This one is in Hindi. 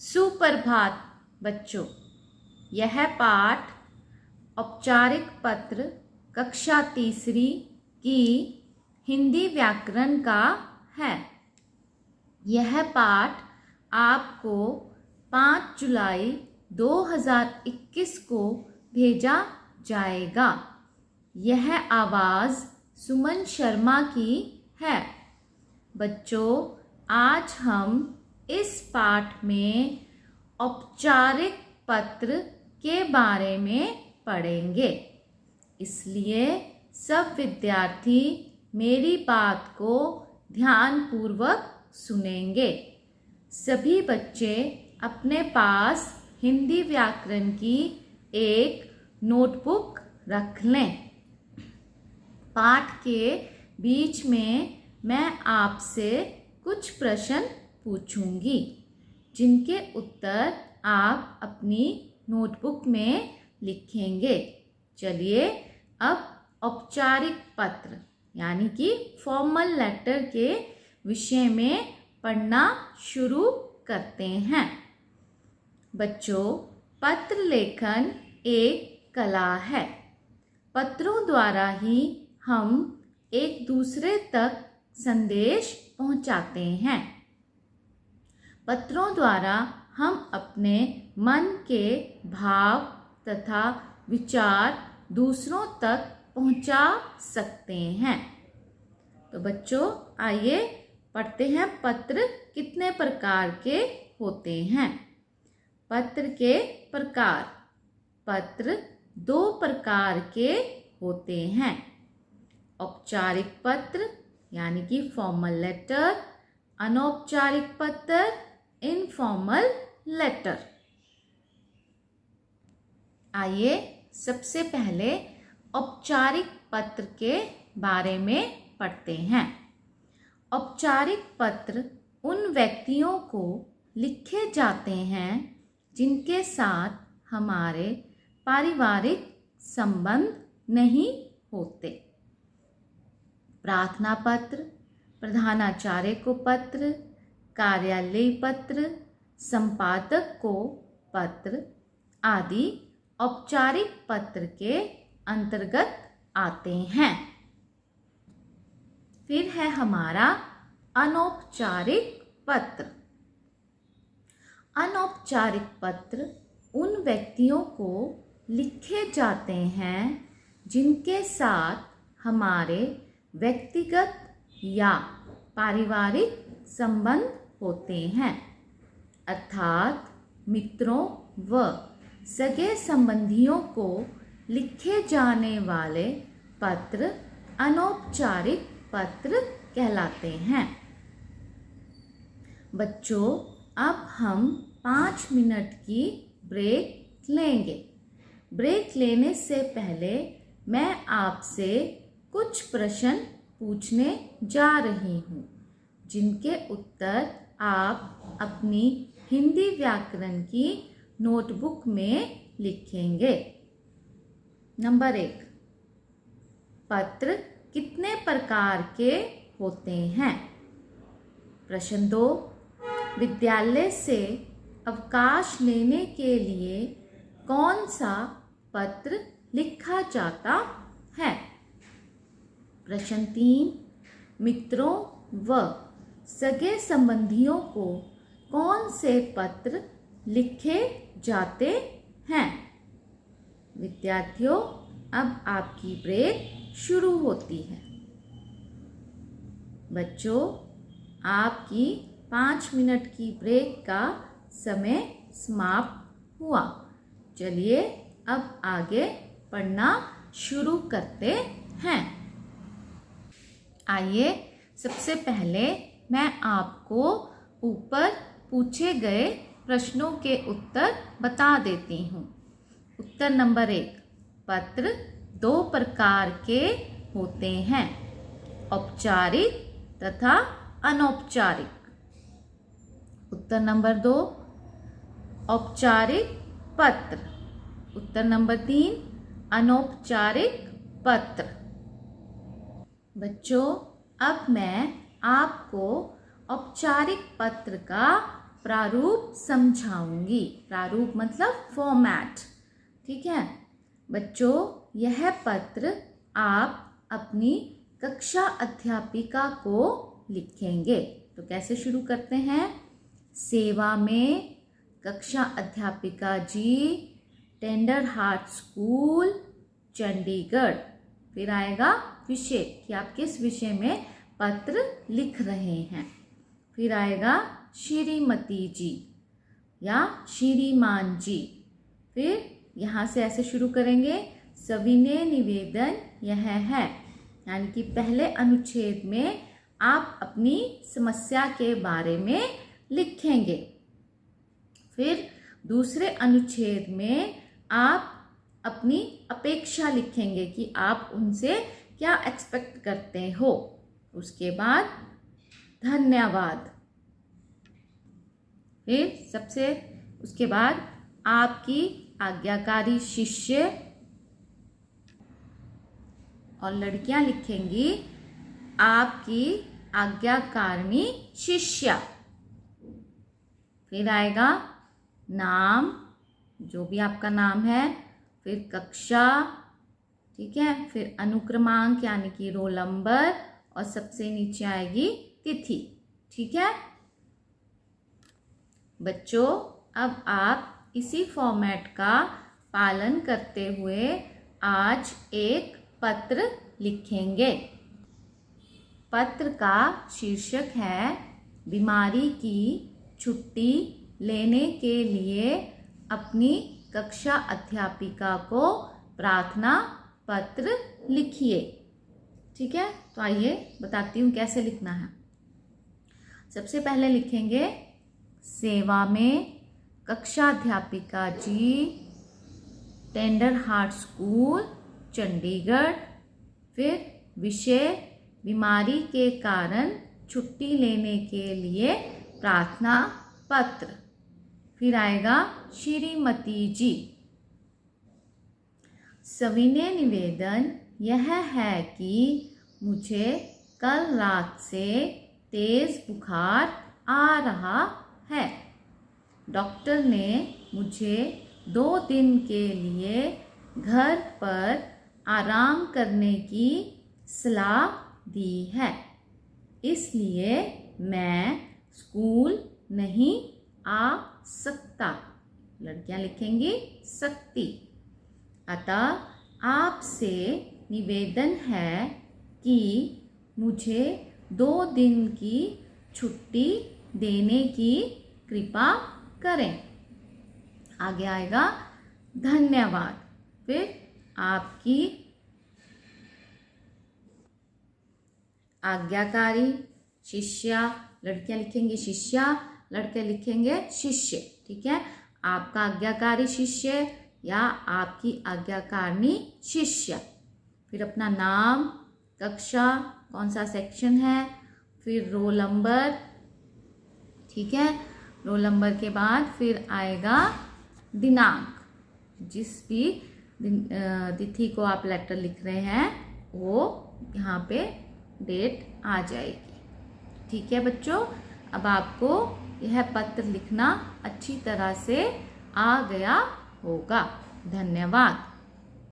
सुप्रभात बच्चों। यह पाठ औपचारिक पत्र कक्षा तीसरी की हिंदी व्याकरण का है। यह पाठ आपको 5 जुलाई 2021 को भेजा जाएगा। यह आवाज़ सुमन शर्मा की है। बच्चों, आज हम इस पाठ में औपचारिक पत्र के बारे में पढ़ेंगे, इसलिए सब विद्यार्थी मेरी बात को ध्यानपूर्वक सुनेंगे। सभी बच्चे अपने पास हिंदी व्याकरण की एक नोटबुक रख लें। पाठ के बीच में मैं आपसे कुछ प्रश्न पूछूंगी, जिनके उत्तर आप अपनी नोटबुक में लिखेंगे। चलिए अब औपचारिक पत्र यानी कि फॉर्मल लेटर के विषय में पढ़ना शुरू करते हैं। बच्चों, पत्र लेखन एक कला है। पत्रों द्वारा ही हम एक दूसरे तक संदेश पहुंचाते हैं। पत्रों द्वारा हम अपने मन के भाव तथा विचार दूसरों तक पहुंचा सकते हैं। तो बच्चों, आइए पढ़ते हैं पत्र कितने प्रकार के होते हैं। पत्र के प्रकार। पत्र 2 प्रकार के होते हैं। औपचारिक पत्र यानी कि फॉर्मल लेटर, अनौपचारिक पत्र इनफॉर्मल लेटर। आइए सबसे पहले औपचारिक पत्र के बारे में पढ़ते हैं। औपचारिक पत्र उन व्यक्तियों को लिखे जाते हैं जिनके साथ हमारे पारिवारिक संबंध नहीं होते। प्रार्थना पत्र, प्रधानाचार्य को पत्र, कार्यालय पत्र, संपादक को पत्र आदि औपचारिक पत्र के अंतर्गत आते हैं। फिर है हमारा अनौपचारिक पत्र। अनौपचारिक पत्र उन व्यक्तियों को लिखे जाते हैं जिनके साथ हमारे व्यक्तिगत या पारिवारिक संबंध होते हैं, अर्थात मित्रों व सगे संबंधियों को लिखे जाने वाले पत्र अनौपचारिक पत्र कहलाते हैं। बच्चों, अब हम 5 मिनट की ब्रेक लेंगे। ब्रेक लेने से पहले मैं आपसे कुछ प्रश्न पूछने जा रही हूँ, जिनके उत्तर आप अपनी हिंदी व्याकरण की नोटबुक में लिखेंगे। नंबर 1, पत्र कितने प्रकार के होते हैं? प्रश्न 2, विद्यालय से अवकाश लेने के लिए कौन सा पत्र लिखा जाता है? प्रश्न 3, मित्रों व सगे संबंधियों को कौन से पत्र लिखे जाते हैं? विद्यार्थियों, अब आपकी ब्रेक शुरू होती है। बच्चों, आपकी 5 मिनट की ब्रेक का समय समाप्त हुआ। चलिए अब आगे पढ़ना शुरू करते हैं। आइए सबसे पहले मैं आपको ऊपर पूछे गए प्रश्नों के उत्तर बता देती हूँ। उत्तर नंबर 1, पत्र 2 प्रकार के होते हैं, औपचारिक तथा अनौपचारिक। उत्तर नंबर 2, औपचारिक पत्र। उत्तर नंबर 3, अनौपचारिक पत्र। बच्चों, अब मैं आपको औपचारिक पत्र का प्रारूप समझाऊंगी। प्रारूप मतलब फॉर्मेट। ठीक है बच्चों, यह पत्र आप अपनी कक्षा अध्यापिका को लिखेंगे। तो कैसे शुरू करते हैं? सेवा में कक्षा अध्यापिका जी, टेंडर हार्ट स्कूल, चंडीगढ़। फिर आएगा विषय कि आप किस विषय में पत्र लिख रहे हैं। फिर आएगा श्रीमती जी या श्रीमान जी। फिर यहाँ से ऐसे शुरू करेंगे, सविनय निवेदन यह है, यानी कि पहले अनुच्छेद में आप अपनी समस्या के बारे में लिखेंगे। फिर दूसरे अनुच्छेद में आप अपनी अपेक्षा लिखेंगे कि आप उनसे क्या एक्सपेक्ट करते हो। उसके बाद धन्यवाद। फिर उसके बाद आपकी आज्ञाकारी शिष्य, और लड़कियां लिखेंगी आपकी आज्ञाकारिणी शिष्या। फिर आएगा नाम, जो भी आपका नाम है, फिर कक्षा, ठीक है, फिर अनुक्रमांक यानी कि रोल नंबर, और सबसे नीचे आएगी तिथि। ठीक है बच्चों, अब आप इसी फॉर्मेट का पालन करते हुए आज एक पत्र लिखेंगे। पत्र का शीर्षक है बीमारी की छुट्टी लेने के लिए अपनी कक्षा अध्यापिका को प्रार्थना पत्र लिखिए। ठीक है, तो आइए बताती हूँ कैसे लिखना है। सबसे पहले लिखेंगे सेवा में कक्षाध्यापिका जी, टेंडर हार्ट स्कूल, चंडीगढ़। फिर विषय बीमारी के कारण छुट्टी लेने के लिए प्रार्थना पत्र। फिर आएगा श्रीमती जी, सविनय निवेदन यह है कि मुझे कल रात से तेज बुखार आ रहा है। डॉक्टर ने मुझे 2 दिन के लिए घर पर आराम करने की सलाह दी है, इसलिए मैं स्कूल नहीं आ सकता। लड़कियां लिखेंगी सकती। अतः आपसे निवेदन है कि मुझे 2 दिन की छुट्टी देने की कृपा करें। आगे आएगा धन्यवाद। फिर आपकी आज्ञाकारी शिष्या, लड़कियां लिखेंगी शिष्या, लड़के लिखेंगे शिष्य। ठीक है, आपका आज्ञाकारी शिष्य या आपकी आज्ञाकारिणी शिष्य। फिर अपना नाम, कक्षा, कौन सा सेक्शन है, फिर रोल नंबर। ठीक है, रोल नंबर के बाद फिर आएगा दिनांक, जिस भी तिथि को आप लेटर लिख रहे हैं वो यहाँ पे डेट आ जाएगी। ठीक है बच्चों, अब आपको यह पत्र लिखना अच्छी तरह से आ गया होगा। धन्यवाद।